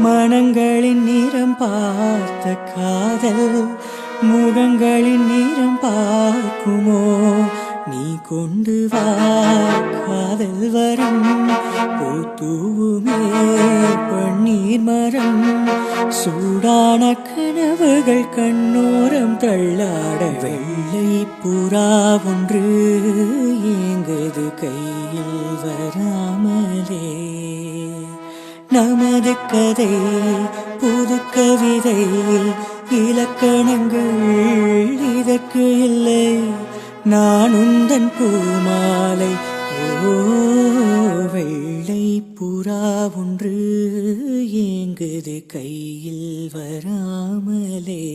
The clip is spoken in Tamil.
மனங்களின் நிறம் பார்த்த காதல் முகங்களின் நிறம் பார்க்குமோ? நீ கொண்டு வா காதல் வரம் பூத்தூவுமே பன்னீர் மரம். சூடான கனவுகள் கண்ணோரம் தள்ளாட வெள்ளை புறா ஒன்று ஏங்குது கையில் வராமலே. நமது கதை புது கவிதை இலக்கணங்கள் இதற்கு இல்லை. நான் உந்தன் பூமாலை. ஓ வெள்ளை புறா ஒன்று ஏங்குது கையில் வராமலே.